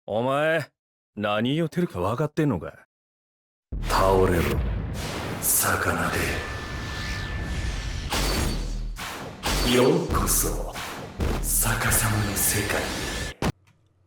お前、何言ってるか分かってんのか。倒れろ、魚で。ようこそ、逆さまの世界へ。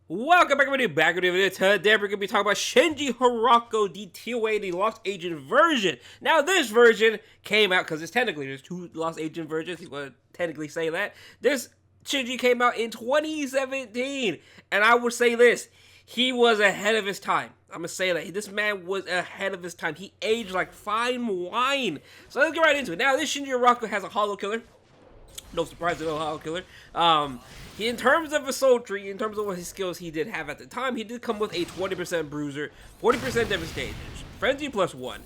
Welcome back, everybody. Back with it. Today we're going to be talking about Shinji Hirako, the T20, the Lost Agent version. Now, this version came out, because there's two Lost Agent versions, you want to technically say that. This Shinji came out in 2017, and I would say this, he was ahead of his time. I'm going to say that. This man was ahead of his time. He aged like fine wine. So let's get right into it. Now, this Shinji Hirako has a Hollow Killer. No surprise, no Hollow Killer. In terms of a soul tree, in terms of what his skills he did have at the time, he did come with a 20% bruiser, 40% devastation, frenzy +1,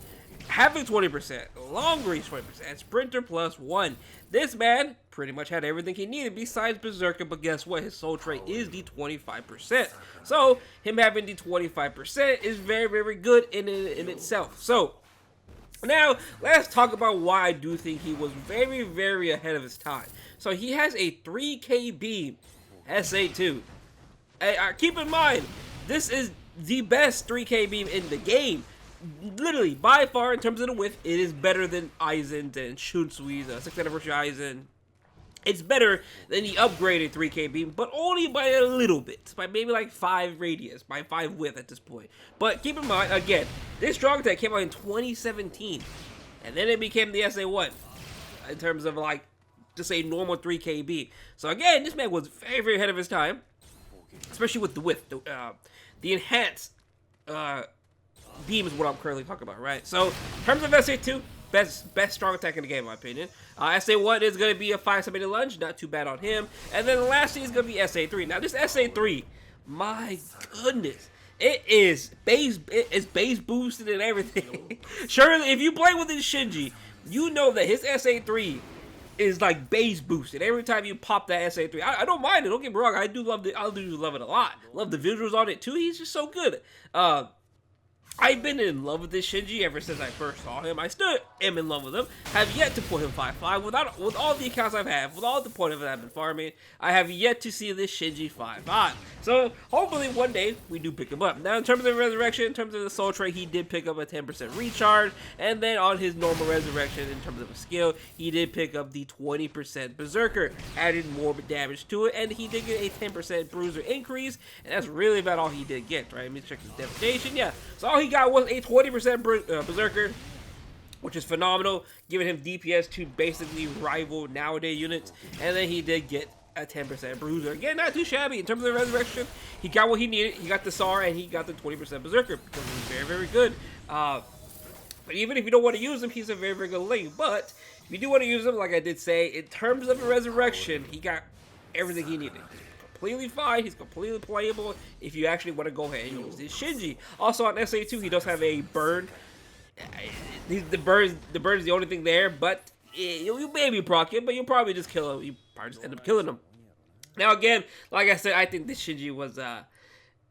havoc 20%, long range 20%, and sprinter +1. This man pretty much had everything he needed besides berserker, but guess what? His soul trait is the 25%. So him having the 25% is very, very good in itself. So now, let's talk about why I do think he was very, very ahead of his time. So he has a 3K beam SA2. Keep in mind, this is the best 3K beam in the game. Literally, by far, in terms of the width, it is better than Aizen's and Shunsui's 6th anniversary Aizen. It's better than the upgraded 3K beam, but only by a little bit. By maybe like 5 radius, by 5 width at this point. But keep in mind, again, this strong attack came out in 2017. And then it became the SA1. In terms of like, just a normal 3K beam. So again, this man was very, very ahead of his time. Especially with the width. The enhanced beam is what I'm currently talking about, right? So, in terms of SA2, best strong attack in the game, in my opinion. SA1 is going to be a 5-7 lunge, not too bad on him. And then the last thing is going to be SA3. Now, this SA3, my goodness, it's base boosted and everything. Surely, if you play with this Shinji, you know that his SA3 is like base boosted. Every time you pop that SA3, I don't mind it. Don't get me wrong, I do love it a lot. Love the visuals on it too. He's just so good. I've been in love with this Shinji ever since I first saw him. I still am in love with him. Have yet to put him 5-5. With all the accounts I've had, with all the point of it I've been farming, I have yet to see this Shinji 5-5. So hopefully one day we do pick him up. Now in terms of resurrection, in terms of the soul trait, he did pick up a 10% recharge. And then on his normal resurrection, in terms of a skill, he did pick up the 20% berserker, added more damage to it, and he did get a 10% bruiser increase. And that's really about all he did get, right? Let me check his devastation. Yeah. So all he got was a 20% berserker, which is phenomenal, giving him DPS to basically rival nowadays units. And then he did get a 10% bruiser. Again, not too shabby. In terms of the resurrection, he got what he needed. He got the SAR and he got the 20% berserker because he's very, very good. But even if you don't want to use him, he's a very, very good link. But if you do want to use him, like I did say, in terms of the resurrection, he got everything he needed. Completely fine. He's completely playable if you actually want to go ahead and use this Shinji. Also on SA2, he does have a burn. The burn is the only thing there, but you maybe proc him, but you'll probably just kill him. You probably just end up killing him. Now again, like I said, I think this Shinji was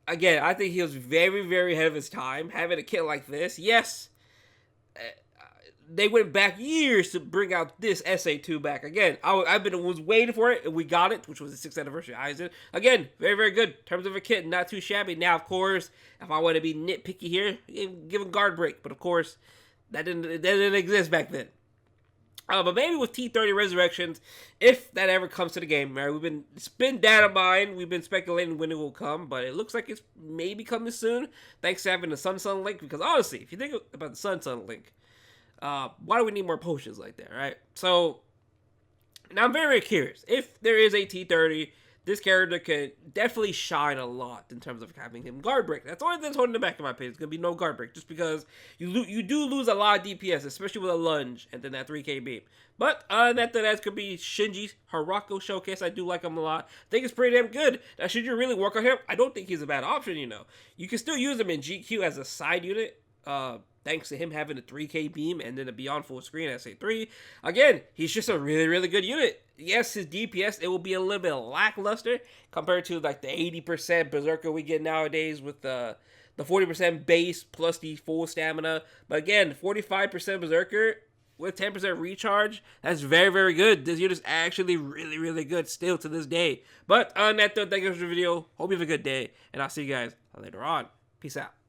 again, I think he was very, very ahead of his time. Having a kit like this, yes. They went back years to bring out this SA2 back. Again, I was waiting for it, and we got it, which was the 6th anniversary Aizen. Again, very, very good. In terms of a kit, not too shabby. Now, of course, if I want to be nitpicky here, give him guard break. But, of course, that didn't exist back then. But maybe with T30 Resurrections, if that ever comes to the game, right? It's been data mined. We've been speculating when it will come, but it looks like it's maybe coming soon, thanks to having the Sun link. Because, honestly, if you think about the Sun link, why do we need more potions like that, right? So, now I'm very, very curious. If there is a T30, this character can definitely shine a lot in terms of having him guard break. That's the only thing that's holding him back in my opinion. It's going to be no guard break, just because you do lose a lot of DPS, especially with a lunge and then that 3K beam. But that could be Shinji's Hirako showcase. I do like him a lot. I think it's pretty damn good. Now, should you really work on him? I don't think he's a bad option, you know. You can still use him in GQ as a side unit, thanks to him having a 3K beam and then a Beyond Full Screen SA3. Again, he's just a really, really good unit. Yes, his DPS, it will be a little bit lackluster compared to like the 80% Berserker we get nowadays with the 40% base plus the full stamina. But again, 45% Berserker, with 10% recharge, that's very, very good. This unit is actually really, really good still to this day. But on that note, thank you for the video. Hope you have a good day, and I'll see you guys later on. Peace out.